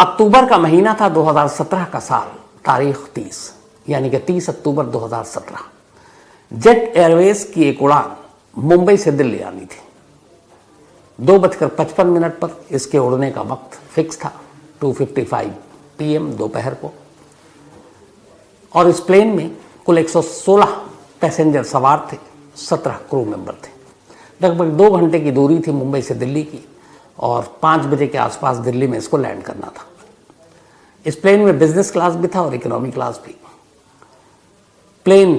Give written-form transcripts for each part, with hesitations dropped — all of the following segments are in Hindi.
अक्टूबर का महीना था 2017 का साल, तारीख 30 यानी कि 30 अक्टूबर 2017। जेट एयरवेज की एक उड़ान मुंबई से दिल्ली आनी थी। 2:55 पर इसके उड़ने का वक्त फिक्स था, 2:55 PM दोपहर को। और इस प्लेन में कुल 116 पैसेंजर सवार थे, 17 क्रू मेंबर थे। लगभग 2 घंटे की दूरी थी मुंबई से दिल्ली की और 5 बजे के आसपास दिल्ली में इसको लैंड करना था। इस प्लेन में बिजनेस क्लास भी था और इकोनॉमी क्लास भी। प्लेन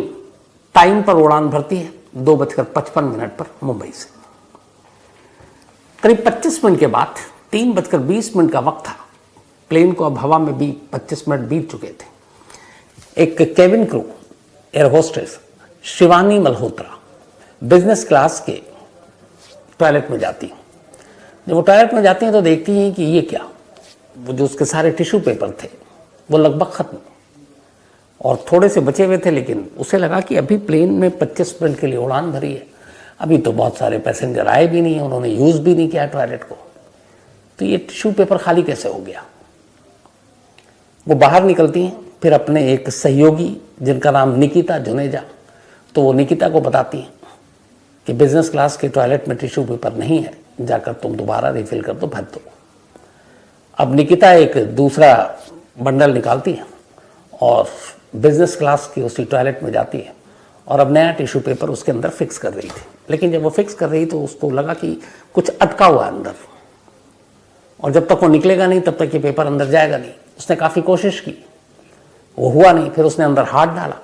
टाइम पर उड़ान भरती है 2:55 पर मुंबई से। करीब 25 मिनट के बाद 3:20 का वक्त था। प्लेन को अब हवा में भी 25 मिनट बीत चुके थे। एक cabin crew air hostess Shivani Malhotra business class के टॉयलेट में जाती हैं। जब वो टॉयलेट में जाती हैं तो देखती हैं कि ये क्या, वो जो उसके सारे टिश्यू पेपर थे वो लगभग खत्म और थोड़े से बचे हुए थे, लेकिन उसे लगा कि अभी प्लेन में 25 मिनट के लिए उड़ान भरी है, अभी तो बहुत सारे पैसेंजर आए भी नहीं, उन्होंने यूज़ भी नहीं किया टॉयलेट को, तो ये टिश्यू पेपर खाली कैसे हो गया। वो बाहर निकलती हैं, फिर अपने एक सहयोगी जिनका नाम निकिता जुनेजा, तो वो निकिता को बताती हैं कि बिजनेस क्लास के टॉयलेट में टिश्यू पेपर नहीं है, जाकर तुम दोबारा रिफिल कर दो, भर दो। अब निकिता एक दूसरा बंडल निकालती है और बिजनेस क्लास की उसी टॉयलेट में जाती है और अब नया टिश्यू पेपर उसके अंदर फिक्स कर रही थी। लेकिन जब वो फिक्स कर रही तो उसको लगा कि कुछ अटका हुआ है अंदर, और जब तक वो निकलेगा नहीं तब तक ये पेपर अंदर जाएगा नहीं। उसने काफ़ी कोशिश की, वो हुआ नहीं। फिर उसने अंदर हाथ डाला।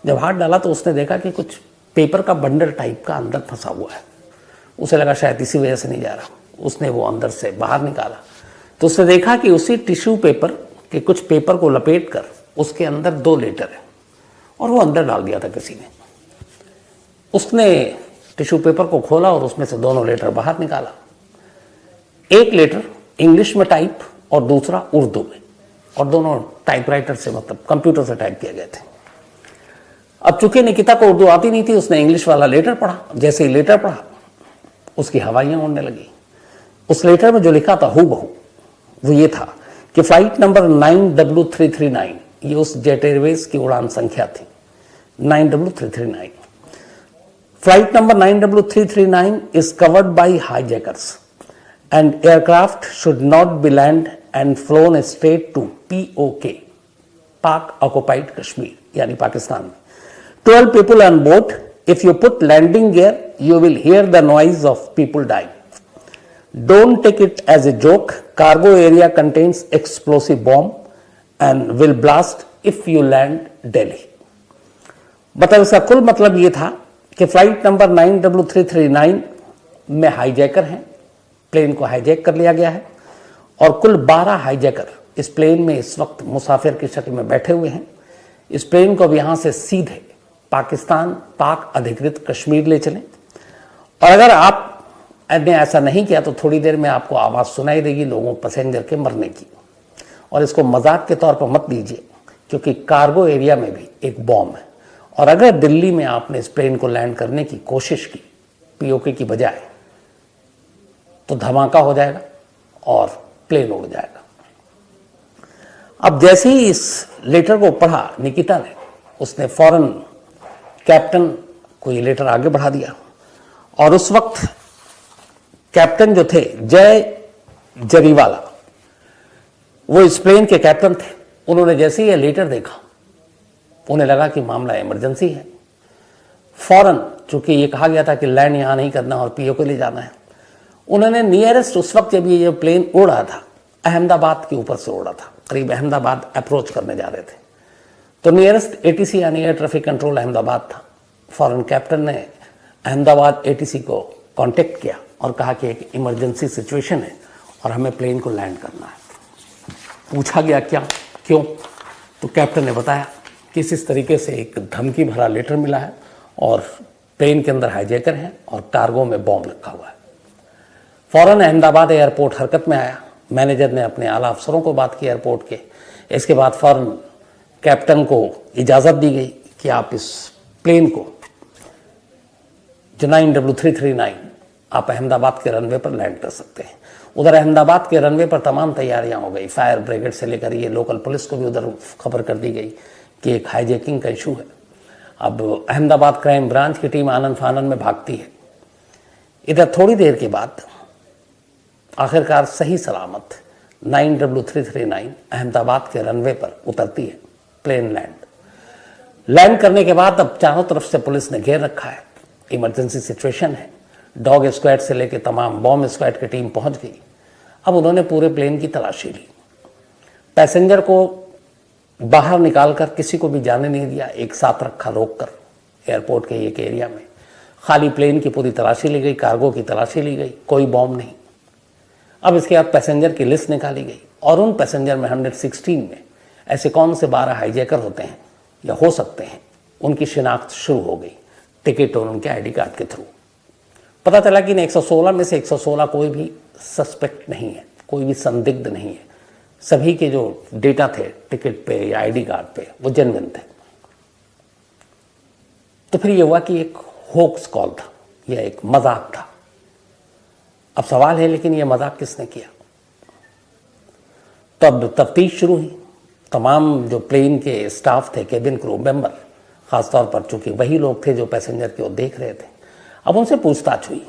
जब हाथ डाला तो उसने देखा कि कुछ पेपर का बंडल टाइप का अंदर फंसा हुआ है। उसे लगा शायद इसी वजह से नहीं जा रहा। उसने वो अंदर से बाहर निकाला तो उसने देखा कि उसी टिश्यू पेपर के कुछ पेपर को लपेट कर उसके अंदर 2 लेटर है और वो अंदर डाल दिया था किसी ने। उसने टिश्यू पेपर को खोला और उसमें से दोनों लेटर बाहर निकाला। एक लेटर इंग्लिश में टाइप और दूसरा उर्दू में, और दोनों टाइपराइटर से मतलब कंप्यूटर से टाइप किए गए थे। अब चूंकि निकिता को उर्दू आती नहीं थी, उसने इंग्लिश वाला लेटर पढ़ा। जैसे ही लेटर पढ़ा उसकी हवाइयाँ उड़ने लगी। उस लेटर में जो लिखा था हूबहू वो ये था कि फ्लाइट नंबर 9W339, ये उस जेट एयरवेज की उड़ान संख्या थी 9W339। Flight number 9W339 is covered by hijackers and aircraft should not be land and flown straight to POK, पाक ऑक्युपाइड कश्मीर, यानी पाकिस्तान में। 12 people on board. If you put landing gear, you will hear the noise of people dying. Don't take it as a joke. Cargo area contains explosive bomb and will blast if you land Delhi. मतलब इसका कुल मतलब ये था कि फ्लाइट नंबर 9W339 में हाईजैकर हैं, प्लेन को हाईजैक कर लिया गया है और कुल 12 हाईजैकर इस प्लेन में इस वक्त मुसाफिर की शक्ल में बैठे हुए हैं। इस प्लेन को अब यहाँ से सीधे पाकिस्तान पाक अधिकृत कश्मीर ले चलें, और अगर आप ने ऐसा नहीं किया तो थोड़ी देर में आपको आवाज़ सुनाई देगी लोगों पैसेंजर के मरने की। और इसको मजाक के तौर पर मत लीजिए, क्योंकि कार्गो एरिया में भी एक बॉम्ब है, और अगर दिल्ली में आपने इस प्लेन को लैंड करने की कोशिश की POK की बजाय, तो धमाका हो जाएगा और प्लेन उड़ जाएगा। अब जैसे ही इस लेटर को पढ़ा निकिता ने, उसने फौरन कैप्टन को ये लेटर आगे बढ़ा दिया। और उस वक्त कैप्टन जो थे जय जरीवाला, वो इस प्लेन के कैप्टन थे। उन्होंने जैसे ही ये लेटर देखा उन्हें लगा कि मामला इमरजेंसी है। फौरन, चूंकि ये कहा गया था कि लैंड यहाँ नहीं करना और POK ले जाना है, उन्होंने नियरेस्ट, उस वक्त जब ये प्लेन उड़ रहा था अहमदाबाद के ऊपर से उड़ा था, करीब अहमदाबाद अप्रोच करने जा रहे थे, तो नियरेस्ट ATC यानी एयर ट्रैफिक कंट्रोल अहमदाबाद था। फौरन कैप्टन ने अहमदाबाद ATC को कांटेक्ट किया और कहा कि एक इमरजेंसी सिचुएशन है और हमें प्लेन को लैंड करना है। पूछा गया क्या, क्यों, तो कैप्टन ने बताया कि इस तरीके से एक धमकी भरा लेटर मिला है और प्लेन के अंदर हाईजैकर हैं और कार्गो में बॉम्ब रखा हुआ है। फौरन अहमदाबाद एयरपोर्ट हरकत में आया। मैनेजर ने अपने आला अफसरों को बात की एयरपोर्ट के। इसके बाद फौरन कैप्टन को इजाज़त दी गई कि आप इस प्लेन को जो 9W339 आप अहमदाबाद के रनवे पर लैंड कर सकते हैं। उधर अहमदाबाद के रनवे पर तमाम तैयारियां हो गई, फायर ब्रिगेड से लेकर ये लोकल पुलिस को भी उधर खबर कर दी गई कि एक हाईजैकिंग का इशू है। अब अहमदाबाद क्राइम ब्रांच की टीम आनन फानन में भागती है। इधर थोड़ी देर के बाद आखिरकार सही सलामत 9W339 अहमदाबाद के रनवे पर उतरती है। प्लेन लैंड करने के बाद अब चारों तरफ से पुलिस ने घेर रखा है, इमरजेंसी सिचुएशन है। डॉग स्क्वाड से लेकर तमाम बॉम्ब स्क्वाड की टीम पहुंच गई। अब उन्होंने पूरे प्लेन की तलाशी ली, पैसेंजर को बाहर निकालकर किसी को भी जाने नहीं दिया, एक साथ रखा रोक कर एयरपोर्ट के एक एरिया में। खाली प्लेन की पूरी तलाशी ली गई, कार्गो की तलाशी ली गई, कोई बॉम्ब नहीं। अब इसके बाद पैसेंजर की लिस्ट निकाली गई और उन पैसेंजर में 116 में ऐसे कौन से 12 हाईजैकर होते हैं या हो सकते हैं, उनकी शिनाख्त शुरू हो गई टिकट और उनके आईडी कार्ड के थ्रू। पता चला कि इन 116 में से 116 कोई भी सस्पेक्ट नहीं है, कोई भी संदिग्ध नहीं है। सभी के जो डेटा थे टिकट पे या आईडी कार्ड पे वो जेन्युइन थे। तो फिर ये हुआ कि एक होक्स कॉल था या एक मजाक था। अब सवाल है लेकिन ये मजाक किसने किया? तो अब तफ्तीश शुरू हुई। तमाम जो प्लेन के स्टाफ थे, केबिन क्रू मेंबर, खासतौर पर चूंकि वही लोग थे जो पैसेंजर की ओर देख रहे थे, अब उनसे पूछताछ हुई।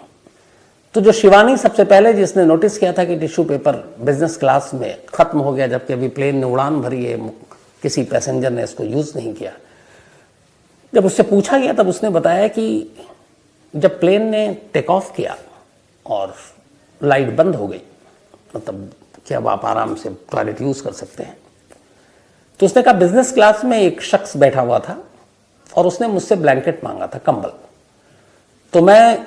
तो जो शिवानी सबसे पहले जिसने नोटिस किया था कि टिश्यू पेपर बिजनेस क्लास में खत्म हो गया जबकि अभी प्लेन ने उड़ान भरी है, किसी पैसेंजर ने इसको यूज नहीं किया, जब उससे पूछा गया तब उसने बताया कि जब प्लेन ने टेक ऑफ किया और लाइट बंद हो गई, मतलब कि अब आप आराम से टॉयलेट यूज कर सकते हैं, तो उसने कहा बिजनेस क्लास में एक शख्स बैठा हुआ था और उसने मुझसे ब्लैंकेट मांगा था, कंबल। तो मैं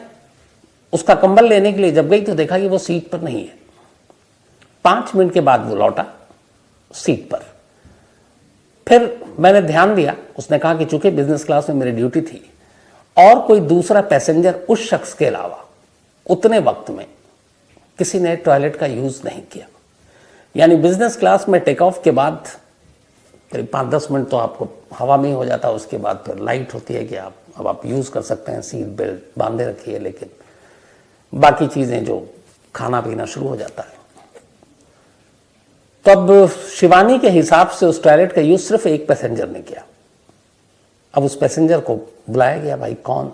उसका कंबल लेने के लिए जब गई तो देखा कि वो सीट पर नहीं है। 5 मिनट के बाद वो लौटा सीट पर। फिर मैंने ध्यान दिया, उसने कहा कि चूंकि बिजनेस क्लास में मेरी ड्यूटी थी और कोई दूसरा पैसेंजर उस शख्स के अलावा उतने वक्त में किसी ने टॉयलेट का यूज नहीं किया। यानी बिजनेस क्लास में टेक ऑफ के बाद करीब 5-10 मिनट तो आपको हवा में ही हो जाता है, उसके बाद फिर लाइट होती है कि आप यूज कर सकते हैं, सीट बेल्ट बांधे रखी है, लेकिन बाकी चीजें जो खाना पीना शुरू हो जाता है। तो अब शिवानी के हिसाब से उस टॉयलेट का यूज सिर्फ एक पैसेंजर ने किया। अब उस पैसेंजर को बुलाया गया, भाई कौन?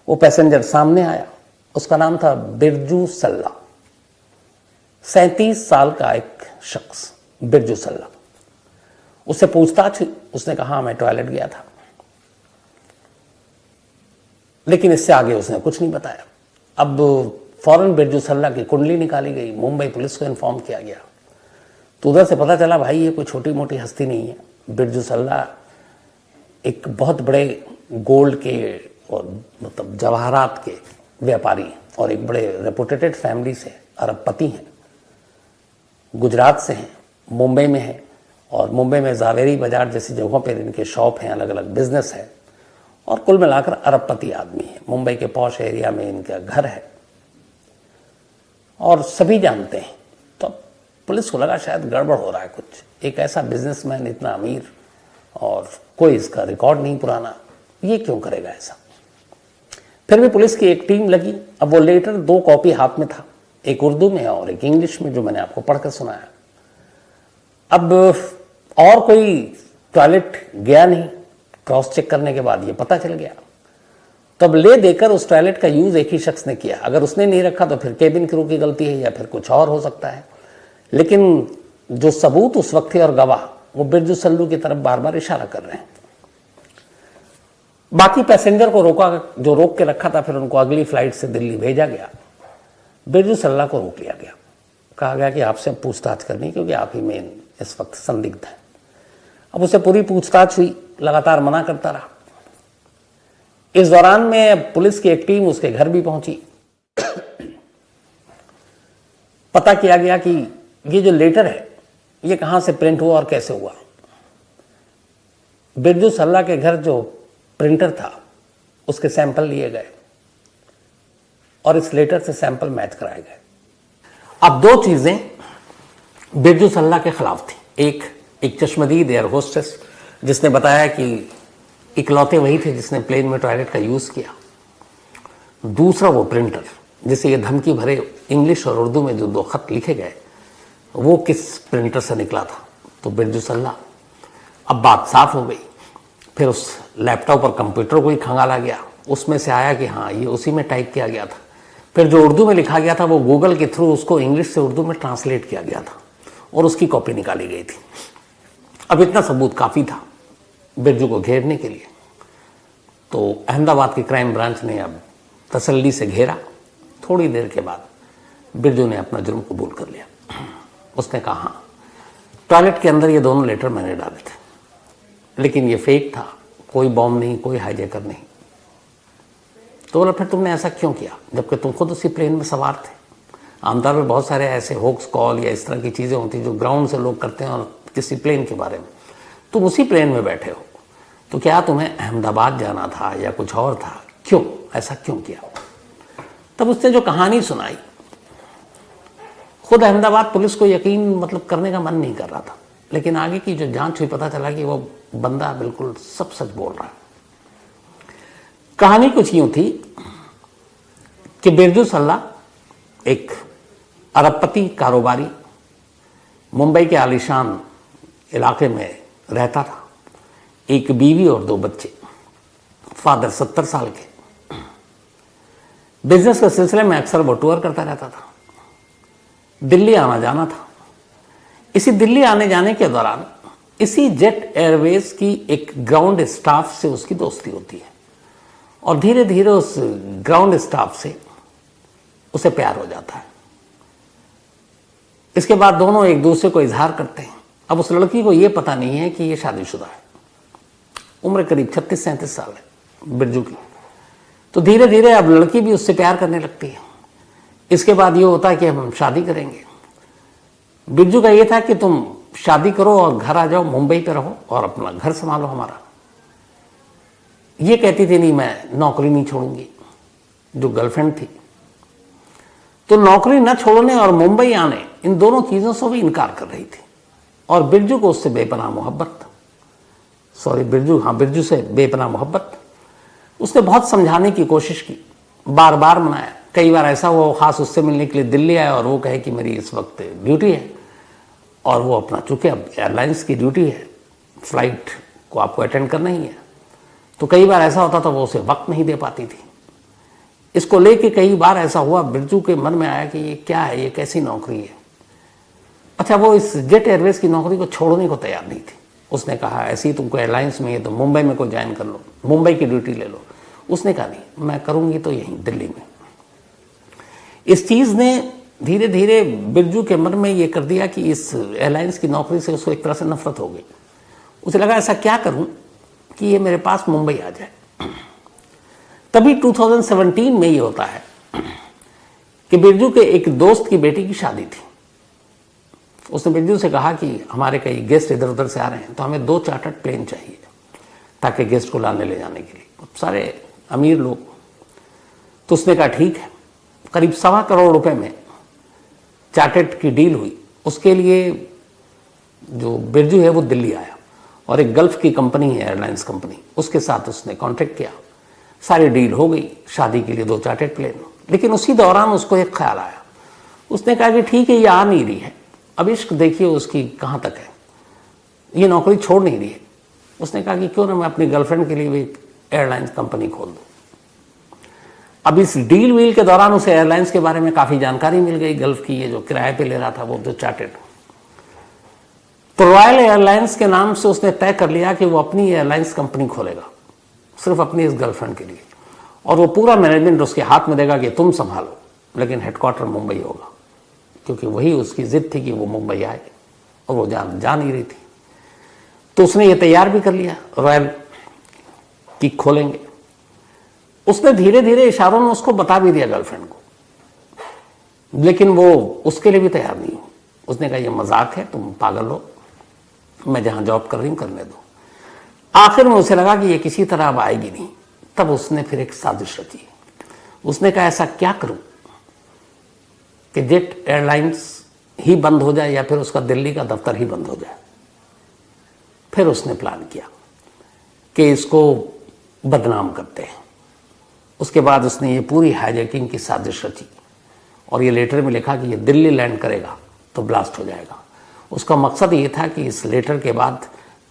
वो पैसेंजर सामने आया, उसका नाम था बिरजू सल्ला, 37 साल का एक शख्स बिरजू सल्ला। उससे पूछताछ हुई, उसने कहा मैं टॉयलेट गया था, लेकिन इससे आगे उसने कुछ नहीं बताया। अब फौरन बिरजू सल्ला की कुंडली निकाली गई, मुंबई पुलिस को इन्फॉर्म किया गया। तो उधर से पता चला भाई ये कोई छोटी मोटी हस्ती नहीं है। बिरजू सल्ला एक बहुत बड़े गोल्ड के और मतलब जवाहरात के व्यापारी और एक बड़े रेपुटेटेड फैमिली से अरबपति हैं, गुजरात से हैं, मुंबई में हैं और मुंबई में जावेरी बाजार जैसी जगहों पर इनके शॉप हैं, अलग अलग बिजनेस है और कुल मिलाकर अरबपति आदमी है। मुंबई के पॉश एरिया में इनका घर है और सभी जानते हैं। तो पुलिस को लगा शायद गड़बड़ हो रहा है कुछ, एक ऐसा बिजनेसमैन इतना अमीर और कोई इसका रिकॉर्ड नहीं पुराना, ये क्यों करेगा ऐसा। फिर भी पुलिस की एक टीम लगी। अब वो लेटर 2 कॉपी हाथ में था, एक उर्दू में और एक इंग्लिश में, जो मैंने आपको पढ़कर सुनाया। अब और कोई टॉयलेट गया नहीं, क्रॉस चेक करने के बाद ये पता चल गया। तब ले देकर उस टॉयलेट का यूज एक ही शख्स ने किया। अगर उसने नहीं रखा तो फिर केबिन क्रू की गलती है या फिर कुछ और हो सकता है, लेकिन जो सबूत उस वक्त थे और गवाह वो बिरजू सल्लू की तरफ बार बार इशारा कर रहे हैं। बाकी पैसेंजर को रोका, जो रोक के रखा था, फिर उनको अगली फ्लाइट से दिल्ली भेजा गया। बिरजू सल्ला को रोक लिया गया, कहा गया कि आपसे पूछताछ करनी क्योंकि आप ही मेन इस वक्त संदिग्ध है। अब उसे पूरी पूछताछ हुई, लगातार मना करता रहा। इस दौरान में पुलिस की एक टीम उसके घर भी पहुंची। पता किया गया कि ये जो लेटर है ये कहां से प्रिंट हुआ और कैसे हुआ। बिरजू सल्ला के घर जो प्रिंटर था उसके सैंपल लिए गए और इस लेटर से सैंपल मैच कराए गए। अब 2 चीजें बिरजू सल्ला के खिलाफ थी। एक चश्मदीद एयर होस्टेस जिसने बताया कि इकलौते वही थे जिसने प्लेन में टॉयलेट का यूज किया। दूसरा वो प्रिंटर जैसे ये धमकी भरे इंग्लिश और उर्दू में जो 2 खत लिखे गए वो किस प्रिंटर से निकला था, तो बिरजू सल्ला। अब बात साफ हो गई। फिर उस लैपटॉप और कंप्यूटर को ही खंगाला गया, उसमें से आया कि हाँ ये उसी में टाइप किया गया था। फिर जो उर्दू में लिखा गया था वो गूगल के थ्रू उसको इंग्लिश से उर्दू में ट्रांसलेट किया गया था और उसकी कॉपी निकाली गई थी। अब इतना सबूत काफ़ी था बिरजू को घेरने के लिए। तो अहमदाबाद की क्राइम ब्रांच ने अब तसल्ली से घेरा। थोड़ी देर के बाद बिरजू ने अपना जुर्म कबूल कर लिया। उसने कहा हाँ, टॉयलेट के अंदर ये दोनों लेटर मैंने डाले थे, लेकिन ये फेक था, कोई बॉम्ब नहीं, कोई हाईजैकर नहीं। तो बोला फिर तुमने ऐसा क्यों किया, जबकि तुम खुद उसी प्लेन में सवार थे। आमतौर पर बहुत सारे ऐसे होक्स कॉल या इस तरह की चीज़ें होती जो ग्राउंड से लोग करते हैं और किसी प्लेन के बारे में, तुम उसी प्लेन में बैठे हो, तो क्या तुम्हें अहमदाबाद जाना था या कुछ और था, क्यों ऐसा क्यों किया। तब उसने जो कहानी सुनाई, खुद अहमदाबाद पुलिस को यकीन मतलब करने का मन नहीं कर रहा था, लेकिन आगे की जो जांच हुई पता चला कि वो बंदा बिल्कुल सब सच बोल रहा है। कहानी कुछ यूं थी कि बिरजू सल्ला एक अरबपति कारोबारी मुंबई के आलीशान इलाके में रहता था। एक बीवी और 2 बच्चे, फादर 70 साल के। बिजनेस के सिलसिले में अक्सर वो टूर करता रहता था, दिल्ली आना जाना था। इसी दिल्ली आने जाने के दौरान इसी जेट एयरवेज की एक ग्राउंड स्टाफ से उसकी दोस्ती होती है और धीरे धीरे उस ग्राउंड स्टाफ से उसे प्यार हो जाता है। इसके बाद दोनों एक दूसरे को इजहार करते हैं। अब उस लड़की को यह पता नहीं है कि ये शादीशुदा है। उम्र करीब 36-37 साल है बिरजू की। तो धीरे धीरे अब लड़की भी उससे प्यार करने लगती है। इसके बाद ये होता है कि हम शादी करेंगे। बिरजू का ये था कि तुम शादी करो और घर आ जाओ, मुंबई पे रहो और अपना घर संभालो हमारा। ये कहती थी नहीं मैं नौकरी नहीं छोड़ूंगी, जो गर्लफ्रेंड थी। तो नौकरी न छोड़ने और मुंबई आने, इन दोनों चीज़ों से भी इनकार कर रही थी। और बिरजू को उससे बेपनाह मोहब्बत, बिरजू से बेपनाह मोहब्बत। उसने बहुत समझाने की कोशिश की, बार बार मनाया। कई बार ऐसा हुआ खास उससे मिलने के लिए दिल्ली आया और वो कहे कि मेरी इस वक्त ड्यूटी है, और वो अपना चूंकि अब एयरलाइंस की ड्यूटी है, फ्लाइट को आपको अटेंड करना ही है, तो कई बार ऐसा होता था वो उसे वक्त नहीं दे पाती थी। इसको लेके कई बार ऐसा हुआ, बिरजू के मन में आया कि ये क्या है, ये कैसी नौकरी है। अच्छा, वो इस जेट एयरवेज की नौकरी को छोड़ने को तैयार नहीं थी। उसने कहा ऐसे ही तुमको एयरलाइंस में है तो मुंबई में कोई ज्वाइन कर लो, मुंबई की ड्यूटी ले लो। उसने कहा नहीं, मैं करूंगी तो यहीं दिल्ली में। इस चीज़ ने धीरे धीरे बिरजू के मन में ये कर दिया कि इस एयरलाइंस की नौकरी से उसको एक तरह से नफरत हो गई। उसे लगा ऐसा क्या करूं कि ये मेरे पास मुंबई आ जाए। तभी 2017 में ये होता है कि बिरजू के एक दोस्त की बेटी की शादी थी। उसने बिरजू से कहा कि हमारे कई गेस्ट इधर उधर से आ रहे हैं, तो हमें 2 चार्टर्ड प्लेन चाहिए ताकि गेस्ट को लाने ले जाने के लिए। सारे अमीर लोग। तो उसने कहा ठीक है। करीब 1.25 करोड़ रुपए में चार्टर्ड की डील हुई। उसके लिए जो बिरजू है वो दिल्ली आया और एक गल्फ की कंपनी है, एयरलाइंस कंपनी, उसके साथ उसने कॉन्ट्रैक्ट किया। सारी डील हो गई, शादी के लिए 2 चार्टर्ड प्लेन। लेकिन उसी दौरान उसको एक ख्याल आया। उसने कहा कि ठीक है ये आ नहीं रही है, अब इश्क देखिए उसकी कहाँ तक है, ये नौकरी छोड़ नहीं रही है। उसने कहा कि क्यों ना मैं अपनी गर्लफ्रेंड के लिए भी एक एयरलाइंस कंपनी खोल दूँ। अब इस डील वील के दौरान उसे एयरलाइंस के बारे में काफ़ी जानकारी मिल गई, गल्फ की, ये जो किराए पे ले रहा था वो 2 चार्टर्ड। तो रॉयल एयरलाइंस के नाम से उसने तय कर लिया कि वो अपनी एयरलाइंस कंपनी खोलेगा, सिर्फ अपनी इस गर्लफ्रेंड के लिए, और वो पूरा मैनेजमेंट उसके हाथ में देगा कि तुम संभालो, लेकिन हेडक्वार्टर मुंबई होगा, क्योंकि वही उसकी जिद थी कि वो मुंबई आए और वो जा नहीं रही थी। तो उसने ये तैयार भी कर लिया रॉयल की खोलेंगे। उसने धीरे धीरे इशारों में उसको बता भी दिया गर्लफ्रेंड को, लेकिन वो उसके लिए भी तैयार नहीं हो। उसने कहा ये मजाक है, तुम पागल हो, मैं जहां जॉब कर रही हूं करने दो। आखिर में उसे लगा कि ये किसी तरह अब आएगी नहीं। तब उसने फिर एक साजिश रची। उसने कहा ऐसा क्या करूं कि जेट एयरलाइंस ही बंद हो जाए या फिर उसका दिल्ली का दफ्तर ही बंद हो जाए। फिर उसने प्लान किया कि इसको बदनाम करते हैं। उसके बाद उसने ये पूरी हाईजैकिंग की साजिश रची और ये लेटर में लिखा कि ये दिल्ली लैंड करेगा तो ब्लास्ट हो जाएगा। उसका मकसद ये था कि इस लेटर के बाद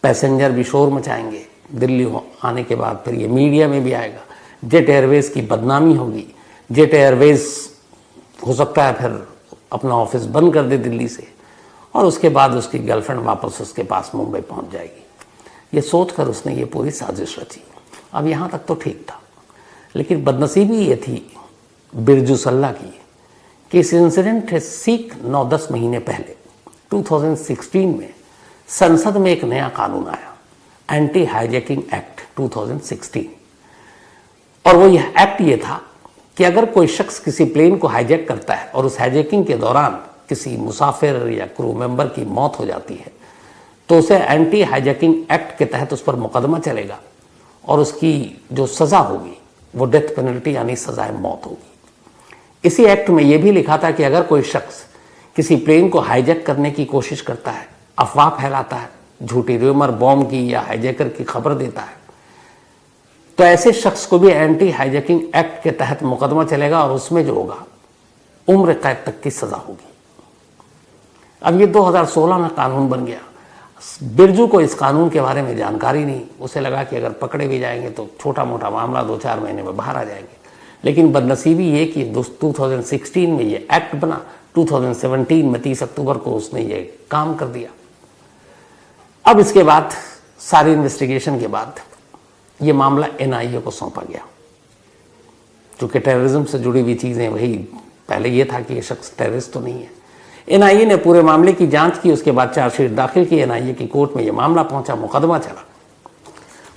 पैसेंजर भी शोर मचाएंगे, दिल्ली आने के बाद फिर ये मीडिया में भी आएगा, जेट एयरवेज़ की बदनामी होगी, जेट एयरवेज़ हो सकता है फिर अपना ऑफिस बंद कर दे दिल्ली से, और उसके बाद उसकी गर्लफ्रेंड वापस उसके पास मुंबई पहुंच जाएगी। ये सोचकर उसने ये पूरी साजिश रची। अब यहाँ तक तो ठीक था, लेकिन बदनसीबी ये थी बिरजू सल्ला की कि इस इंसिडेंट से 9-10 महीने पहले 2016 में संसद में एक नया कानून आया, एंटी हाईजैकिंग एक्ट 2016। और वो यह एक्ट ये था कि अगर कोई शख्स किसी प्लेन को हाईजैक करता है और उस हाईजैकिंग के दौरान किसी मुसाफिर या क्रू मेंबर की मौत हो जाती है तो उसे एंटी हाईजैकिंग एक्ट के तहत उस पर मुकदमा चलेगा और उसकी जो सज़ा होगी वो डेथ पेनल्टी यानी सज़ाए मौत होगी। इसी एक्ट में ये भी लिखा था कि अगर कोई शख्स किसी प्लेन को हाईजैक करने की कोशिश करता है, अफवाह फैलाता है, झूठी र्यूमर बॉम्ब की या हाईजैकर की खबर देता है, तो ऐसे शख्स को भी एंटी हाईजैकिंग एक्ट के तहत मुकदमा चलेगा और उसमें जो होगा उम्र कैद तक की सज़ा होगी। अब ये 2016 में कानून बन गया। बिरजू को इस कानून के बारे में जानकारी नहीं, उसे लगा कि अगर पकड़े भी जाएंगे तो छोटा मोटा मामला 2-4 महीने में बाहर आ जाएंगे। लेकिन बदनसीबी ये कि 2016 में ये एक्ट बना, 2017 में 30 अक्टूबर को उसने ये काम कर दिया। अब इसके बाद सारी इन्वेस्टिगेशन के बाद ये मामला NIA को सौंपा गया। चूँकि टेररिज्म से जुड़ी हुई चीज़ें, वही पहले ये था कि ये शख्स टेररिस्ट तो नहीं है। NIA ने पूरे मामले की जांच की, उसके बाद चार्जशीट दाखिल की, NIA की कोर्ट में ये मामला पहुंचा, मुकदमा चला।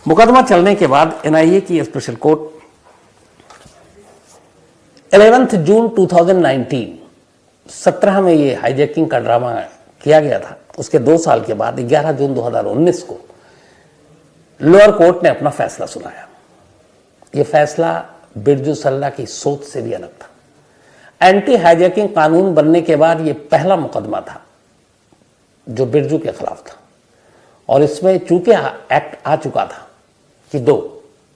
मुकदमा चलने के बाद NIA की स्पेशल कोर्ट 11 जून 2019 17 में ये हाईजैकिंग का ड्रामा किया गया था। उसके 2 साल के बाद 11 जून 2019 को लोअर कोर्ट ने अपना फैसला सुनाया। ये फैसला बिरजू सल्ला की सोच से भी अलग था। एंटी हाईजैकिंग कानून बनने के बाद ये पहला मुकदमा था जो बिरजू के खिलाफ था, और इसमें चूंकि एक्ट आ चुका था कि 2,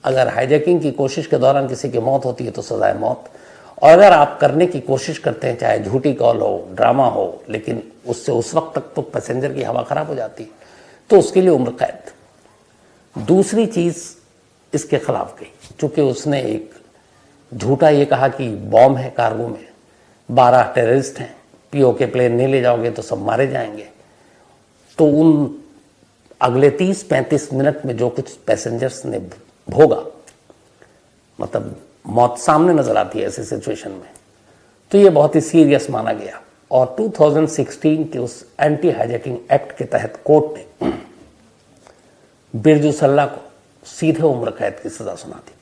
अगर हाईजैकिंग की कोशिश के दौरान किसी की मौत होती है तो सजाए मौत, और अगर आप करने की कोशिश करते हैं, चाहे झूठी कॉल हो, ड्रामा हो, लेकिन उससे उस वक्त तक तो पैसेंजर की हवा खराब हो जाती है, तो उसके लिए उम्र कैद। दूसरी चीज़ इसके खिलाफ गई, चूंकि उसने एक झूठा ये कहा कि बॉम्ब है कार्गो में, 12 टेररिस्ट हैं, POK प्लेन नहीं ले जाओगे तो सब मारे जाएंगे। तो उन अगले 30-35 मिनट में जो कुछ पैसेंजर्स ने भोगा, मतलब मौत सामने नजर आती है ऐसे सिचुएशन में, तो ये बहुत ही सीरियस माना गया। और 2016 के उस एंटी हाईजैकिंग एक्ट के तहत कोर्ट ने बिरजू सल्ला को सीधे उम्र कैद की सजा सुना दी।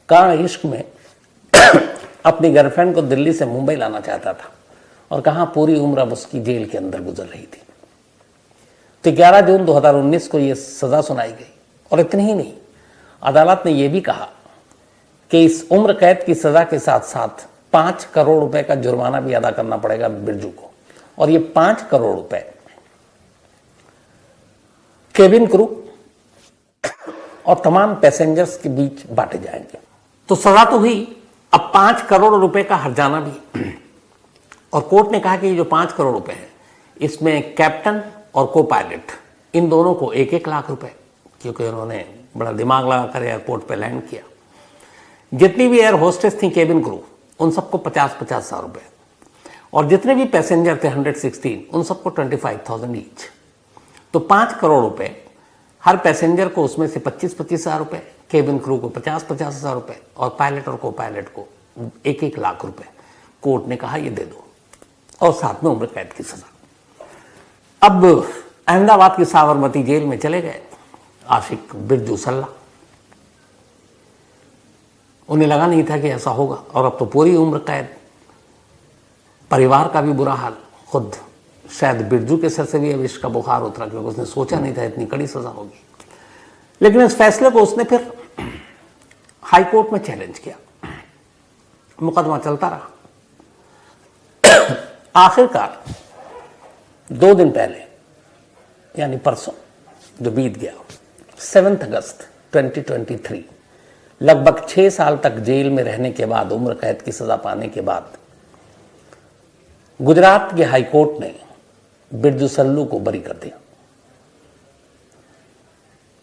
कहा इश्क में अपनी गर्लफ्रेंड को दिल्ली से मुंबई लाना चाहता था और कहाँ पूरी उम्र अब उसकी जेल के अंदर गुजर रही थी। तो 11 जून 2019 को यह सजा सुनाई गई। और इतनी ही नहीं, अदालत ने यह भी कहा कि इस उम्र कैद की सजा के साथ साथ 5 करोड़ रुपए का जुर्माना भी अदा करना पड़ेगा बिरजू को, और ये 5 करोड़ रुपए केबिन क्रू और तमाम पैसेंजर्स के बीच बांटे जाएंगे। तो सजा तो हुई, अब 5 करोड़ रुपए का हर्जाना भी। और कोर्ट ने कहा कि ये जो 5 करोड़ रुपए हैं, इसमें कैप्टन और को पायलट इन दोनों को 1-1 लाख रुपए, क्योंकि उन्होंने बड़ा दिमाग लगाकर एयरपोर्ट पे लैंड किया। जितनी भी एयर होस्टेस थी, केबिन क्रू, उन सबको 50-50 हज़ार रुपए, और जितने भी पैसेंजर थे 116, उन सबको 25,000 ईच। तो 5 करोड़ रुपए हर पैसेंजर को, उसमें से 25-25 हज़ार रुपए, केबिन क्रू को 50-50 हज़ार रुपए, और पायलट और को पायलट को 1-1 लाख रुपए। कोर्ट ने कहा ये दे दो, और साथ में उम्र कैद की सजा। अब अहमदाबाद की साबरमती जेल में चले गए आशिक बिरजू सल्ला। उन्हें लगा नहीं था कि ऐसा होगा, और अब तो पूरी उम्र कैद। परिवार का भी बुरा हाल, खुद शायद बिरजू के सर से भी अब इसका बुखार उतरा, क्योंकि उसने सोचा नहीं था इतनी कड़ी सजा होगी। लेकिन इस फैसले को उसने फिर हाई कोर्ट में चैलेंज किया, मुकदमा चलता रहा। आखिरकार 2 दिन पहले, यानी परसों जो बीत गया, 7 अगस्त 2023, लगभग 6 साल तक जेल में रहने के बाद, उम्र कैद की सजा पाने के बाद, गुजरात के हाईकोर्ट ने बिरजू सल्लू को बरी कर दिया।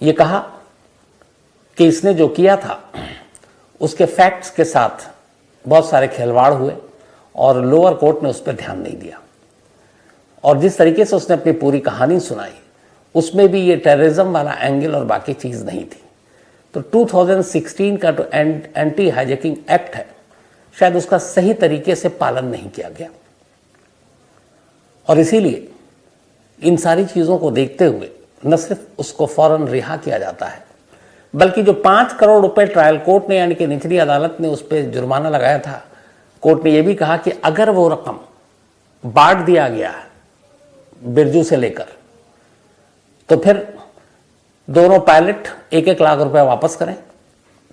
ये कहा कि इसने जो किया था उसके फैक्ट्स के साथ बहुत सारे खिलवाड़ हुए और लोअर कोर्ट ने उस पर ध्यान नहीं दिया, और जिस तरीके से उसने अपनी पूरी कहानी सुनाई उसमें भी ये टेररिज्म वाला एंगल और बाकी चीज़ नहीं थी। तो 2016 का जो एंटी हाईजैकिंग एक्ट है, शायद उसका सही तरीके से पालन नहीं किया गया, और इसीलिए इन सारी चीज़ों को देखते हुए न सिर्फ उसको फौरन रिहा किया जाता है, बल्कि जो 5 करोड़ रुपए ट्रायल कोर्ट ने यानी कि निचली अदालत ने उस पर जुर्माना लगाया था, कोर्ट ने यह भी कहा कि अगर वो रकम बांट दिया गया बिरजू से लेकर, तो फिर दोनों पायलट 1-1 लाख रुपए वापस करें,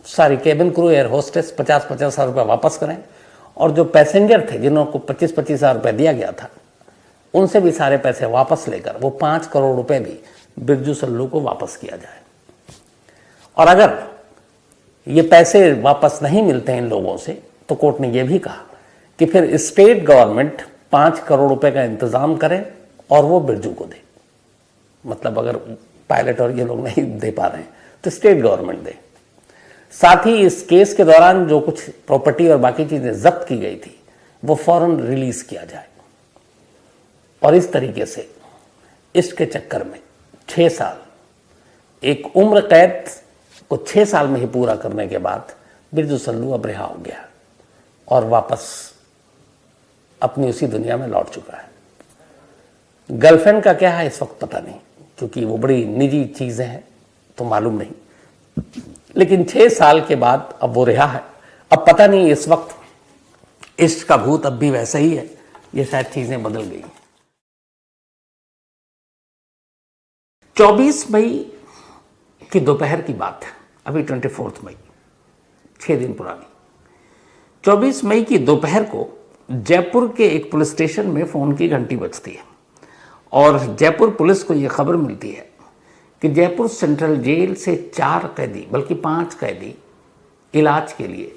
सारी केबिन क्रू, एयर होस्टेस 50-50 हज़ार रुपये वापस करें, और जो पैसेंजर थे जिनको 25-25 हज़ार रुपये दिया गया था उनसे भी सारे पैसे वापस लेकर वो 5 करोड़ रुपए भी बिरजू सल्लू को वापस किया जाए। और अगर ये पैसे वापस नहीं मिलते हैं इन लोगों से, तो कोर्ट ने यह भी कहा कि फिर स्टेट गवर्नमेंट 5 करोड़ रुपए का इंतजाम करे और वो बिरजू को दे। मतलब अगर पायलट और ये लोग नहीं दे पा रहे हैं तो स्टेट गवर्नमेंट दे। साथ ही इस केस के दौरान जो कुछ प्रॉपर्टी और बाकी चीजें जब्त की गई थी वो फौरन रिलीज किया जाए। और इस तरीके से इसके चक्कर में 6 साल, एक उम्र कैद को 6 साल में ही पूरा करने के बाद बिरजू सल्लू अब रिहा हो गया और वापस अपनी उसी दुनिया में लौट चुका है। गर्लफ्रेंड का क्या है इस वक्त पता नहीं, क्योंकि वो बड़ी निजी चीजें हैं तो मालूम नहीं, लेकिन 6 साल के बाद अब वो रिहा है। अब पता नहीं इस वक्त इश्क का भूत अब भी वैसा ही है, ये शायद चीजें बदल गई। 24 मई की दोपहर की बात है, अभी 24 मई, 6 दिन पुरानी। 24 मई की दोपहर को जयपुर के एक पुलिस स्टेशन में फोन की घंटी बजती है और जयपुर पुलिस को यह खबर मिलती है कि जयपुर सेंट्रल जेल से 4 कैदी, बल्कि 5 कैदी इलाज के लिए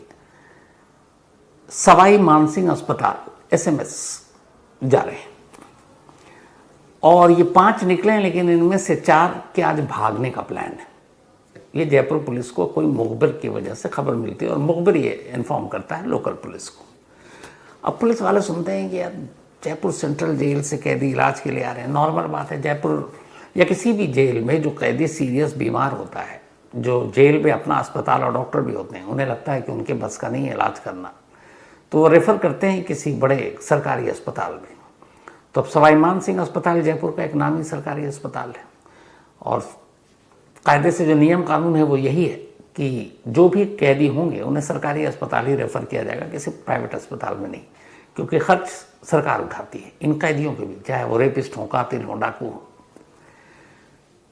सवाई मानसिंह अस्पताल SMS जा रहे हैं। और ये 5 निकले हैं, लेकिन इनमें से 4 के आज भागने का प्लान है। ये जयपुर पुलिस को कोई मुखबिर की वजह से खबर मिलती है और मुखबिर ये इन्फॉर्म करता है लोकल पुलिस को। अब पुलिस वाले सुनते हैं कि यार जयपुर सेंट्रल जेल से कैदी इलाज के लिए आ रहे हैं। नॉर्मल बात है, जयपुर या किसी भी जेल में जो कैदी सीरियस बीमार होता है, जो जेल में अपना अस्पताल और डॉक्टर भी होते हैं, उन्हें लगता है कि उनके बस का नहीं है इलाज करना, तो वो रेफर करते हैं किसी बड़े सरकारी अस्पताल में। तो अब सवाई मानसिंह अस्पताल जयपुर का एक नामी सरकारी अस्पताल है और कायदे से जो नियम कानून है वो यही है कि जो भी कैदी होंगे उन्हें सरकारी अस्पताल ही रेफर किया जाएगा, किसी प्राइवेट अस्पताल में नहीं, क्योंकि खर्च सरकार उठाती है इन कैदियों के भी, चाहे वो रेपिस्ट हो, कातिल हो, डाकू हो।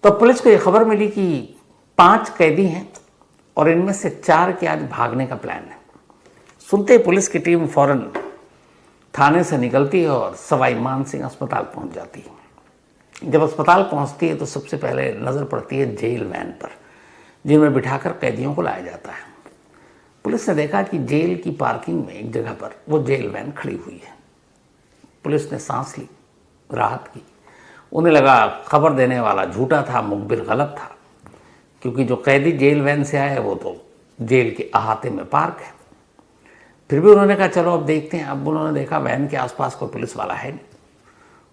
तो पुलिस को यह खबर मिली कि 5 कैदी हैं और इनमें से 4 के आज भागने का प्लान है। सुनते ही पुलिस की टीम फौरन थाने से निकलती है और सवाई मानसिंह अस्पताल पहुंच जाती है। जब अस्पताल पहुंचती है तो सबसे पहले नज़र पड़ती है जेल वैन पर, जिनमें बिठाकर कैदियों को लाया जाता है। पुलिस ने देखा कि जेल की पार्किंग में एक जगह पर वो जेल वैन खड़ी हुई है। पुलिस ने सांस ली, राहत की। उन्हें लगा खबर देने वाला झूठा था, मुखबिर गलत था, क्योंकि जो कैदी जेल वैन से आए वो तो जेल के अहाते में पार्क है। फिर भी उन्होंने कहा चलो अब देखते हैं। अब उन्होंने देखा वैन के आसपास कोई पुलिस वाला है नहीं।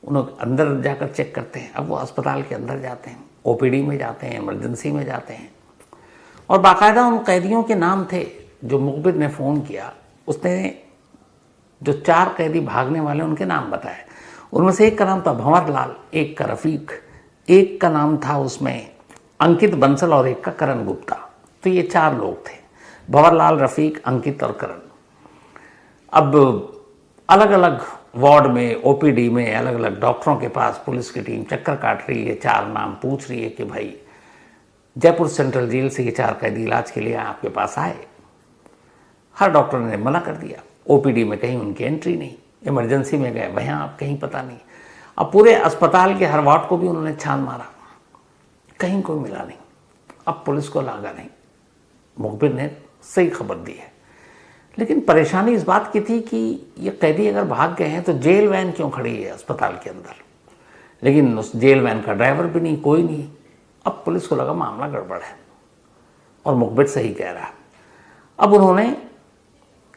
उन्होंने अंदर जाकर चेक करते हैं। अब वो अस्पताल के अंदर जाते हैं, OPD में जाते हैं, इमरजेंसी में जाते हैं और बाकायदा उन कैदियों के नाम थे जो मुखबिर ने फ़ोन किया। उसने जो 4 कैदी भागने वाले उनके नाम बताए। उनमें से एक का नाम था भंवर लाल, एक का रफ़ीक, एक का नाम था उसमें अंकित बंसल और एक का करण गुप्ता। तो ये 4 लोग थे, भंवर लाल, रफ़ीक, अंकित और करण। अब अलग अलग वार्ड में, OPD में, अलग अलग डॉक्टरों के पास पुलिस की टीम चक्कर काट रही है, 4 नाम पूछ रही है कि भाई जयपुर सेंट्रल जेल से ये 4 कैदी इलाज के लिए आपके पास आए। हर डॉक्टर ने मना कर दिया। OPD में कहीं उनकी एंट्री नहीं, इमरजेंसी में गए वहाँ आप कहीं पता नहीं। अब पूरे अस्पताल के हर वार्ड को भी उन्होंने छान मारा, कहीं कोई मिला नहीं। अब पुलिस को लागा नहीं। मुखबिर ने सही खबर दी है। लेकिन परेशानी इस बात की थी कि ये कैदी अगर भाग गए हैं तो जेल वैन क्यों खड़ी है अस्पताल के अंदर, लेकिन उस जेल वैन का ड्राइवर भी नहीं, कोई नहीं। अब पुलिस को लगा मामला गड़बड़ है और मुखबिर सही कह रहा है। अब उन्होंने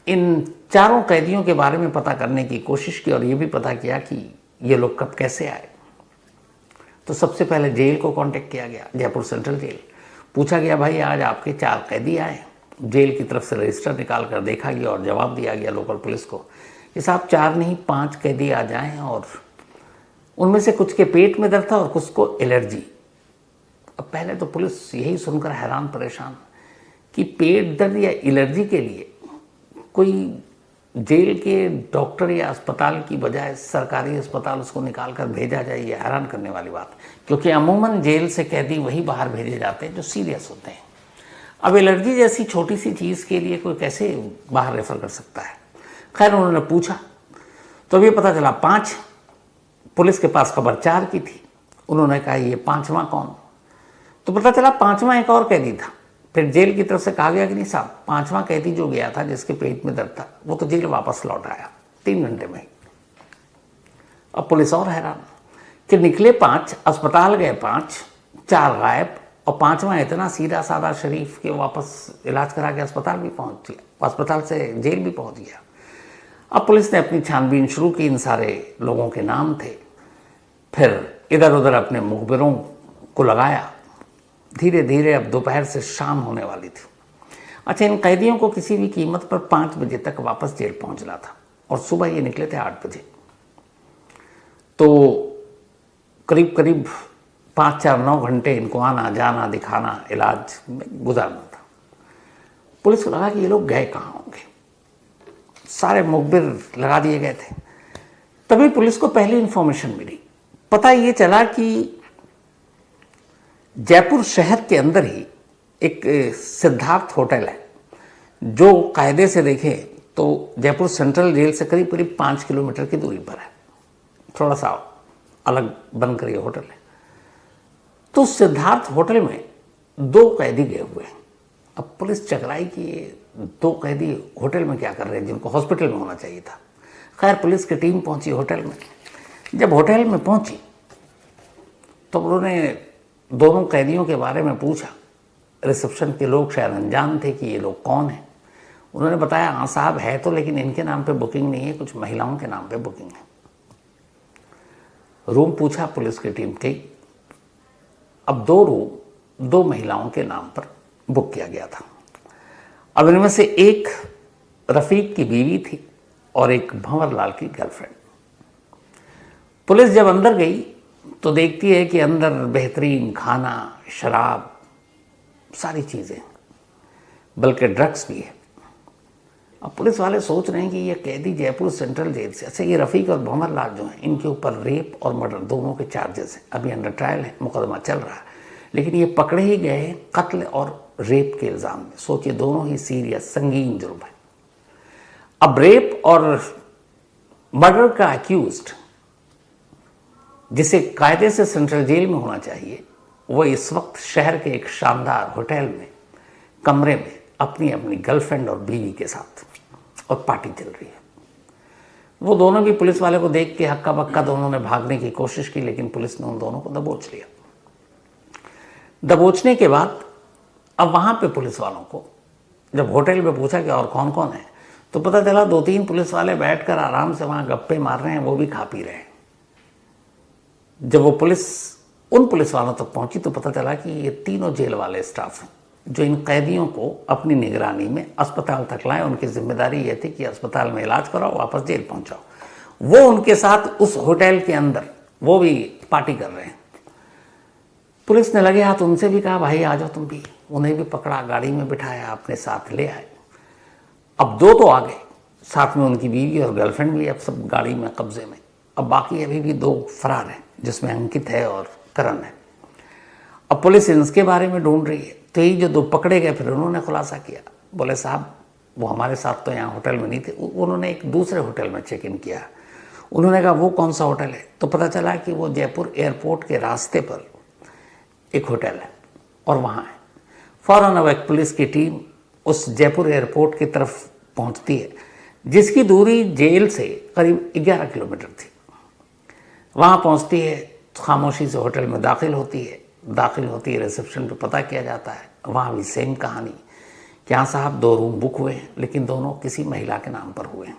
इन चारों कैदियों के बारे में पता करने की कोशिश की और ये भी पता किया कि ये लोग कब कैसे आए। तो सबसे पहले जेल को कांटेक्ट किया गया, जयपुर सेंट्रल जेल। पूछा गया भाई आज आपके 4 कैदी आए। जेल की तरफ से रजिस्टर निकाल कर देखा गया और जवाब दिया गया लोकल पुलिस को कि साहब 4 नहीं 5 कैदी आ जाएं और उनमें से कुछ के पेट में दर्द था और कुछ को एलर्जी। अब पहले तो पुलिस यही सुनकर हैरान परेशान कि पेट दर्द या एलर्जी के लिए कोई जेल के डॉक्टर या अस्पताल की बजाय सरकारी अस्पताल उसको निकाल कर भेजा जाए, ये हैरान करने वाली बात। क्योंकि अमूमन जेल से कैदी वही बाहर भेजे जाते हैं जो सीरियस होते हैं। अब एलर्जी जैसी छोटी सी चीज़ के लिए कोई कैसे बाहर रेफर कर सकता है। खैर उन्होंने पूछा तो अभी पता चला 5, पुलिस के पास खबर 4 की थी। उन्होंने कहा ये 5वां कौन, तो पता चला 5वां एक और कैदी था। फिर जेल की तरफ से कहा गया कि नहीं साहब 5वां कैदी जो गया था जिसके पेट में दर्द था वो तो जेल वापस लौट आया 3 घंटे में। अब पुलिस और हैरान कि निकले 5, अस्पताल गए 5, 4 गायब और 5वां इतना सीधा साधा शरीफ के वापस इलाज करा के अस्पताल भी पहुंच गया, अस्पताल से जेल भी पहुंच गया। अब पुलिस ने अपनी छानबीन शुरू की, इन सारे लोगों के नाम थे। फिर इधर उधर अपने मुखबिरों को लगाया। धीरे धीरे अब दोपहर से शाम होने वाली थी। अच्छा, इन कैदियों को किसी भी कीमत पर 5 बजे तक वापस जेल पहुंचना था और सुबह ये निकले थे 8 बजे। तो करीब करीब 5-4-9 घंटे इनको आना जाना दिखाना इलाज में गुजारना था। पुलिस को लगा कि ये लोग गए कहाँ होंगे, सारे मुखबिर लगा दिए गए थे। तभी पुलिस को पहली इंफॉर्मेशन मिली। पता ये चला कि जयपुर शहर के अंदर ही एक सिद्धार्थ होटल है जो कायदे से देखें तो जयपुर सेंट्रल जेल से करीब करीब 5 किलोमीटर की दूरी पर है, थोड़ा सा अलग बनकर ये होटल है। तो सिद्धार्थ होटल में 2 कैदी गए हुए हैं। अब पुलिस चकराई कि ये 2 कैदी होटल में क्या कर रहे हैं जिनको हॉस्पिटल में होना चाहिए था। खैर पुलिस की टीम पहुंची होटल में। जब होटल में पहुंची तो उन्होंने दोनों कैदियों के बारे में पूछा। रिसेप्शन के लोग शायद अनजान थे कि ये लोग कौन हैं। उन्होंने बताया हाँ साहब है तो, लेकिन इनके नाम पे बुकिंग नहीं है, कुछ महिलाओं के नाम पे बुकिंग है। रूम पूछा पुलिस की टीम के। अब 2 रूम 2 महिलाओं के नाम पर बुक किया गया था। अब इनमें से एक रफीक की बीवी थी और एक भंवरलाल की गर्लफ्रेंड। पुलिस जब अंदर गई तो देखती है कि अंदर बेहतरीन खाना, शराब, सारी चीज़ें, बल्कि ड्रग्स भी है। अब पुलिस वाले सोच रहे हैं कि ये कैदी जयपुर सेंट्रल जेल से, अच्छा ये रफ़ीक और भंवरलाल जो हैं इनके ऊपर रेप और मर्डर दोनों के चार्जेस हैं। अभी अंडर ट्रायल है, मुकदमा चल रहा है, लेकिन ये पकड़े ही गए हैं कत्ल और रेप के इल्ज़ाम में। सोचिए दोनों ही सीरियस संगीन जुर्म है। अब रेप और मर्डर का अक्यूज्ड जिसे कायदे से सेंट्रल जेल में होना चाहिए, वो इस वक्त शहर के एक शानदार होटल में कमरे में अपनी अपनी गर्लफ्रेंड और बीवी के साथ और पार्टी चल रही है। वो दोनों भी पुलिस वाले को देख के हक्का बक्का दोनों ने भागने की कोशिश की, लेकिन पुलिस ने उन दोनों को दबोच लिया। दबोचने के बाद अब वहाँ पे पुलिस वालों को जब होटल में पूछा कि और कौन कौन है, तो पता चला 2-3 पुलिस वाले बैठकर आराम से वहाँ गप्पे मार रहे हैं, वो भी खा पी रहे हैं। जब वो पुलिस उन पुलिस वालों तक पहुंची तो पता चला कि ये तीनों जेल वाले स्टाफ हैं जो इन कैदियों को अपनी निगरानी में अस्पताल तक लाएं। उनकी जिम्मेदारी ये थी कि अस्पताल में इलाज कराओ, वापस जेल पहुंचाओ। वो उनके साथ उस होटल के अंदर वो भी पार्टी कर रहे हैं। पुलिस ने लगे हाथ उनसे भी कहा भाई आ जाओ तुम भी। उन्हें भी पकड़ा, गाड़ी में बिठाया, अपने साथ ले आए। अब 2 तो आ गए, साथ में उनकी बीवी और गर्लफ्रेंड भी अब सब गाड़ी में कब्जे में। अब बाकी अभी भी 2 फरार हैं जिसमें अंकित है और करण है। अब पुलिस इनके बारे में ढूंढ रही है। तो ये जो 2 पकड़े गए फिर उन्होंने खुलासा किया, बोले साहब वो हमारे साथ तो यहाँ होटल में नहीं थे, उन्होंने एक दूसरे होटल में चेक इन किया। उन्होंने कहा वो कौन सा होटल है, तो पता चला कि वो जयपुर एयरपोर्ट के रास्ते पर एक होटल है और वहाँ है। फौरन अब एक पुलिस की टीम उस जयपुर एयरपोर्ट की तरफ पहुंचती है, जिसकी दूरी जेल से करीब 11 किलोमीटर थी। वहाँ पहुंचती है, खामोशी से होटल में दाखिल होती है। रिसेप्शन पे पता किया जाता है, वहाँ भी सेम कहानी कि हाँ साहब 2 रूम बुक हुए हैं, लेकिन दोनों किसी महिला के नाम पर हुए हैं।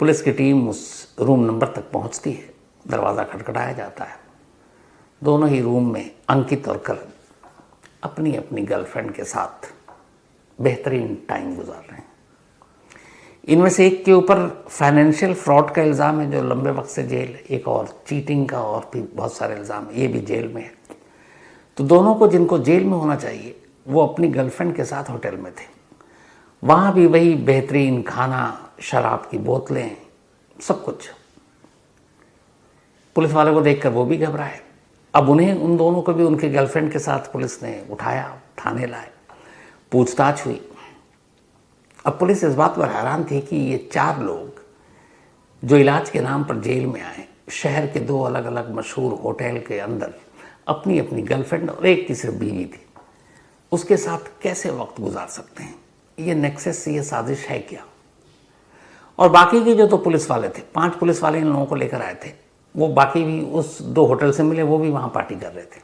पुलिस की टीम उस रूम नंबर तक पहुंचती है, दरवाज़ा खटखटाया जाता है। दोनों ही रूम में अंकित और करण अपनी अपनी गर्लफ्रेंड के साथ बेहतरीन टाइम गुजार रहे हैं। इनमें से एक के ऊपर फाइनेंशियल फ्रॉड का इल्ज़ाम है, जो लंबे वक्त से जेल है। एक और चीटिंग का और भी बहुत सारे इल्ज़ाम, ये भी जेल में है। तो दोनों को, जिनको जेल में होना चाहिए, वो अपनी गर्लफ्रेंड के साथ होटल में थे। वहाँ भी वही बेहतरीन खाना, शराब की बोतलें, सब कुछ। पुलिस वालों को देखकर वो भी घबराए। अब उन दोनों को भी उनके गर्लफ्रेंड के साथ पुलिस ने उठाया, थाने लाए, पूछताछ हुई। अब पुलिस इस बात पर हैरान थी कि ये 4 लोग जो इलाज के नाम पर जेल में आए, शहर के 2 अलग अलग मशहूर होटल के अंदर अपनी अपनी गर्लफ्रेंड और एक की सिर्फ बीवी थी, उसके साथ कैसे वक्त गुजार सकते हैं? ये नेक्सस, ये साजिश है क्या? और बाकी के जो तो पुलिस वाले थे, 5 पुलिस वाले इन लोगों को लेकर आए थे, वो बाकी भी उस 2 होटल से मिले, वो भी वहाँ पार्टी कर रहे थे।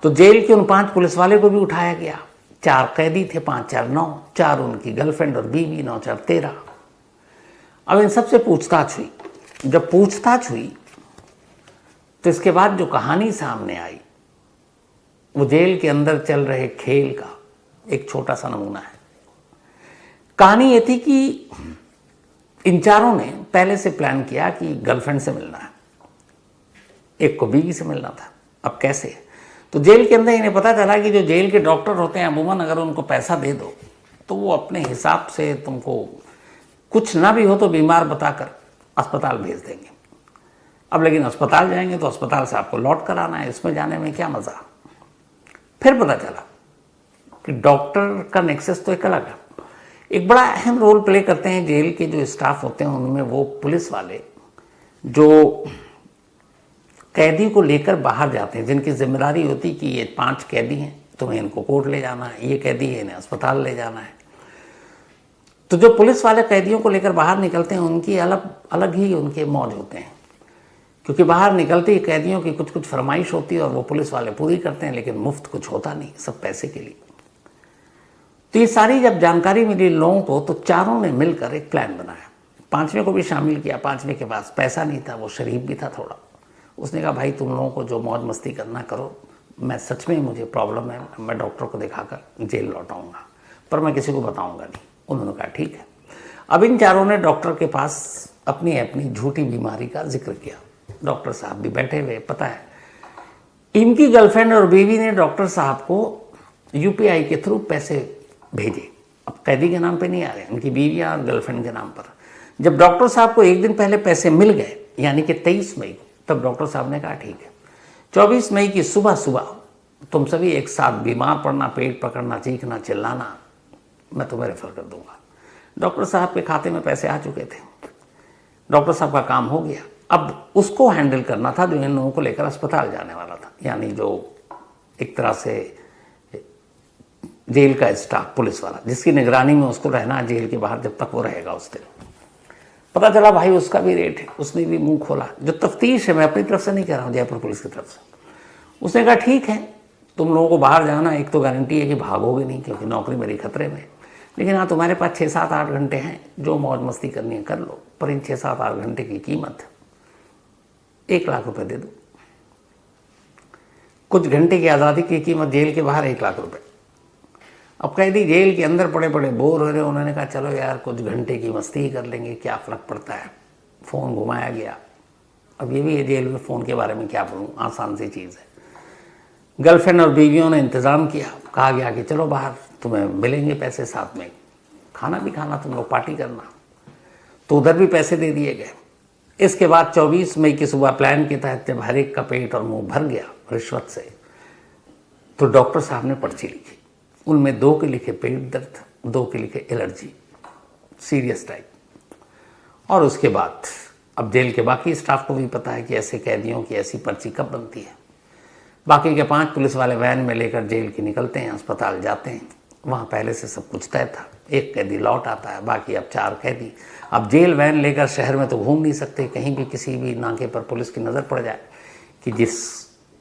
तो जेल के उन 5 पुलिस वाले को भी उठाया गया। 4 कैदी थे, 5 4 9, 4 उनकी गर्लफ्रेंड और बीवी, 9 4 13। अब इन सबसे पूछताछ हुई। जब पूछताछ हुई तो इसके बाद जो कहानी सामने आई, वो जेल के अंदर चल रहे खेल का एक छोटा सा नमूना है। कहानी ये थी कि इन 4 ने पहले से प्लान किया कि गर्लफ्रेंड से मिलना है, एक को बीवी से मिलना था। अब कैसे? तो जेल के अंदर इन्हें पता चला कि जो जेल के डॉक्टर होते हैं, अमूमन अगर उनको पैसा दे दो तो वो अपने हिसाब से तुमको कुछ ना भी हो तो बीमार बताकर अस्पताल भेज देंगे। अब लेकिन अस्पताल जाएंगे तो अस्पताल से आपको लौट कर आना है, इसमें जाने में क्या मज़ा। फिर पता चला कि डॉक्टर का नेक्सस तो एक अलग है। एक बड़ा अहम रोल प्ले करते हैं जेल के जो स्टाफ होते हैं, उनमें वो पुलिस वाले जो कैदी को लेकर बाहर जाते हैं, जिनकी जिम्मेदारी होती कि ये 5 कैदी हैं, तुम्हें इनको कोर्ट ले जाना है, ये कैदी है, इन्हें अस्पताल ले जाना है। तो जो पुलिस वाले कैदियों को लेकर बाहर निकलते हैं, उनकी अलग ही उनके मौज होते हैं, क्योंकि बाहर निकलते ही कैदियों की कुछ फरमाइश होती है और वो पुलिस वाले पूरी करते हैं, लेकिन मुफ्त कुछ होता नहीं, सब पैसे के लिए। तो ये सारी जब जानकारी मिली लोगों को, तो 4 ने मिलकर एक प्लान बनाया। 5वें को भी शामिल किया। 5वें के पास पैसा नहीं था, वो शरीफ भी था थोड़ा। उसने कहा भाई तुम लोगों को जो मौज मस्ती करना करो, मैं सच में मुझे प्रॉब्लम है, मैं डॉक्टर को दिखाकर जेल लौट आऊँगा, पर मैं किसी को बताऊँगा नहीं। उन्होंने कहा ठीक है। अब इन 4 ने डॉक्टर के पास अपनी अपनी झूठी बीमारी का जिक्र किया। डॉक्टर साहब भी बैठे हुए, पता है इनकी गर्लफ्रेंड और बीवी ने डॉक्टर साहब को UPI के थ्रू पैसे भेजे। अब कैदी के नाम पे नहीं आ रहे, उनकी बीवी और गर्लफ्रेंड के नाम पर। जब डॉक्टर साहब को एक दिन पहले पैसे मिल गए, यानी कि 23 मई को, तब डॉक्टर साहब ने कहा ठीक है, 24 मई की सुबह सुबह तुम सभी एक साथ बीमार पड़ना, पेट पकड़ना, चीखना, चिल्लाना, मैं तुम्हें रेफर कर दूंगा। डॉक्टर साहब के खाते में पैसे आ चुके थे, डॉक्टर साहब का काम हो गया। अब उसको हैंडल करना था जो इन लोगों को लेकर अस्पताल जाने वाला था, यानी जो एक तरह से जेल का स्टाफ, पुलिस वाला, जिसकी निगरानी में उसको रहना जेल के बाहर जब तक वो रहेगा उस दिन। पता चला भाई उसका भी रेट है, उसने भी मुंह खोला। जो तफ्तीश है, मैं अपनी तरफ से नहीं कह रहा हूँ, जयपुर पुलिस की तरफ से, उसने कहा ठीक है तुम लोगों को बाहर जाना, एक तो गारंटी है कि भागोगे नहीं क्योंकि नौकरी मेरी खतरे में, लेकिन हाँ तुम्हारे पास 6 7 8 घंटे हैं, जो मौज मस्ती करनी है कर लो, पर इन 6 7 8 घंटे की कीमत 1 लाख रुपए दे दो। कुछ घंटे की आज़ादी की कीमत जेल के बाहर 1 लाख रुपए। अब कैदी जेल के अंदर पड़े पड़े बोर हो रहे, उन्होंने कहा चलो यार कुछ घंटे की मस्ती ही कर लेंगे, क्या फ़र्क पड़ता है। फ़ोन घुमाया गया। अब ये भी है जेल में फ़ोन के बारे में क्या बोलूँ, आसान सी चीज़ है। गर्लफ्रेंड और बीवियों ने इंतज़ाम किया, कहा गया कि चलो बाहर तुम्हें मिलेंगे पैसे, साथ में खाना भी खाना, तुम लोग पार्टी करना, तो उधर भी पैसे दे दिए गए। इसके बाद 24 मई की सुबह प्लान के तहत जब हर एक का पेट और मुंह भर गया रिश्वत से, तो डॉक्टर साहब ने पर्ची लिखी। उनमें 2 के लिखे पेट दर्द, 2 के लिखे एलर्जी, सीरियस टाइप। और उसके बाद अब जेल के बाकी स्टाफ को भी पता है कि ऐसे कैदियों की ऐसी पर्ची कब बनती है। बाकी के 5 पुलिस वाले वैन में लेकर जेल के निकलते हैं, अस्पताल जाते हैं। वहाँ पहले से सब कुछ तय था। एक कैदी लौट आता है, बाकी अब 4 कैदी। अब जेल वैन लेकर शहर में तो घूम नहीं सकते, कहीं भी किसी भी नाके पर पुलिस की नज़र पड़ जाए कि जिस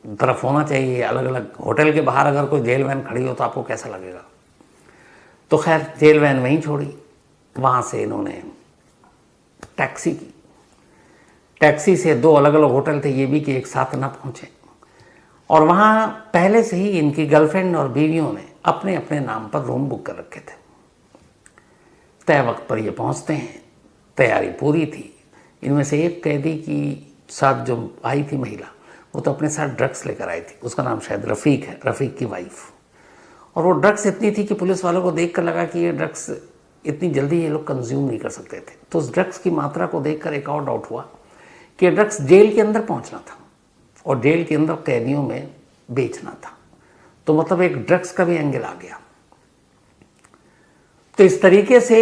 तरफ होना चाहिए, अलग अलग होटल के बाहर अगर कोई जेल वैन खड़ी हो तो आपको कैसा लगेगा। तो खैर जेल वैन वहीं छोड़ी। वहाँ से इन्होंने टैक्सी की। टैक्सी से 2 अलग अलग होटल थे, ये भी कि एक साथ ना पहुँचे। और वहाँ पहले से ही इनकी गर्लफ्रेंड और बीवियों ने अपने अपने नाम पर रूम बुक कर रखे थे। तय वक्त पर ये पहुँचते हैं, तैयारी पूरी थी। इनमें से एक कैदी की साथ जो आई थी महिला, वो तो अपने साथ ड्रग्स लेकर आई थी। उसका नाम शायद रफ़ीक है, रफ़ीक की वाइफ। और वो ड्रग्स इतनी थी कि पुलिस वालों को देख कर लगा कि ये ड्रग्स इतनी जल्दी ये लोग कंज्यूम नहीं कर सकते थे। तो उस ड्रग्स की मात्रा को देखकर एक और डाउट हुआ कि ड्रग्स जेल के अंदर पहुंचना था और जेल के अंदर कैदियों में बेचना था। तो मतलब एक ड्रग्स का भी एंगल आ गया। तो इस तरीके से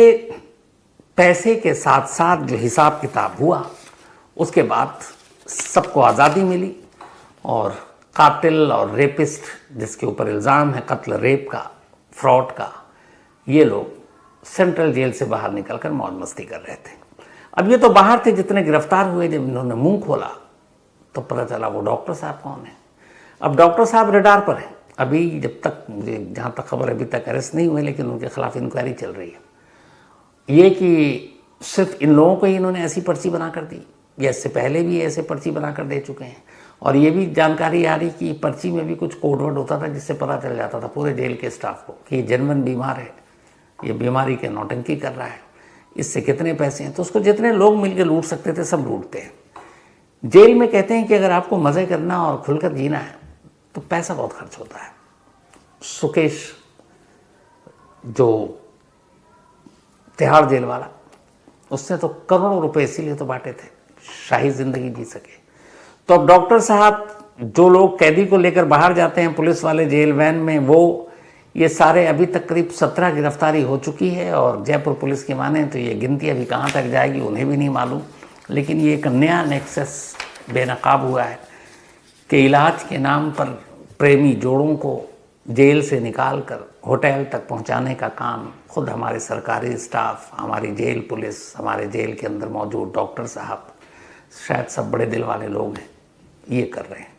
पैसे के साथ साथ जो हिसाब किताब हुआ, उसके बाद सबको आज़ादी मिली। और कातिल और रेपिस्ट जिसके ऊपर इल्ज़ाम है कत्ल, रेप का, फ्रॉड का, ये लोग सेंट्रल जेल से बाहर निकलकर मौज मस्ती कर रहे थे। अब ये तो बाहर थे, जितने गिरफ्तार हुए, जब इन्होंने मुंह खोला तो पता चला वो डॉक्टर साहब कौन है। अब डॉक्टर साहब रडार पर हैं। अभी जब तक मुझे जहाँ तक खबर, अभी तक अरेस्ट नहीं हुए, लेकिन उनके खिलाफ इंक्वायरी चल रही है। ये कि सिर्फ इन लोगों को ही इन्होंने ऐसी पर्ची बना कर दी, या इससे पहले भी ऐसे पर्ची बना कर दे चुके हैं। और ये भी जानकारी आ रही कि पर्ची में भी कुछ कोडवर्ड होता था, जिससे पता चल जाता था पूरे जेल के स्टाफ को कि ये जेन्युइन बीमार है, ये बीमारी के नौटंकी कर रहा है, इससे कितने पैसे हैं। तो उसको जितने लोग मिलकर लूट सकते थे सब लूटते हैं। जेल में कहते हैं कि अगर आपको मज़े करना और खुलकर जीना है तो पैसा बहुत खर्च होता है। सुकेश जो तिहाड़ जेल वाला, उसने तो करोड़ों रुपए इसीलिए तो बांटे थे, शाही जिंदगी जी सके। तो अब डॉक्टर साहब, जो लोग कैदी को लेकर बाहर जाते हैं पुलिस वाले जेल वैन में, वो ये सारे अभी तक करीब 17 गिरफ्तारी हो चुकी है। और जयपुर पुलिस की माने तो ये गिनती अभी कहाँ तक जाएगी उन्हें भी नहीं मालूम। लेकिन ये एक नया नेक्सस बेनकाब हुआ है कि इलाज के नाम पर प्रेमी जोड़ों को जेल से निकाल कर होटल तक पहुंचाने का काम खुद हमारे सरकारी स्टाफ, हमारी जेल पुलिस, हमारे जेल के अंदर मौजूद डॉक्टर साहब, शायद सब बड़े दिल वाले लोग हैं, ये कर रहे हैं।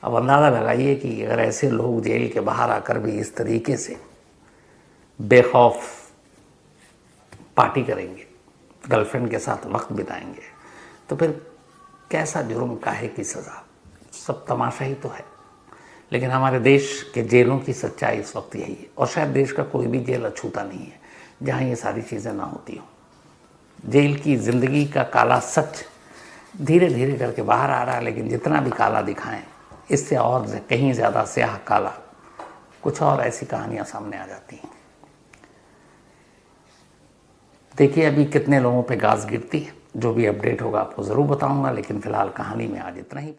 अब अंदाज़ा लगाइए कि अगर ऐसे लोग जेल के बाहर आकर भी इस तरीके से बेखौफ पार्टी करेंगे, गर्लफ्रेंड के साथ वक्त बिताएंगे, तो फिर कैसा जुर्म, काहे की सज़ा, सब तमाशा ही तो है। लेकिन हमारे देश के जेलों की सच्चाई इस वक्त यही है। और शायद देश का कोई भी जेल अछूता नहीं है जहाँ ये सारी चीज़ें ना होती हों। जेल की ज़िंदगी का काला सच धीरे धीरे करके बाहर आ रहा है, लेकिन जितना भी काला दिखाएं, इससे और कहीं ज़्यादा स्याह काला कुछ और ऐसी कहानियाँ सामने आ जाती हैं। देखिए अभी कितने लोगों पे गाज गिरती है। जो भी अपडेट होगा आपको ज़रूर बताऊंगा, लेकिन फ़िलहाल कहानी में आज इतना ही।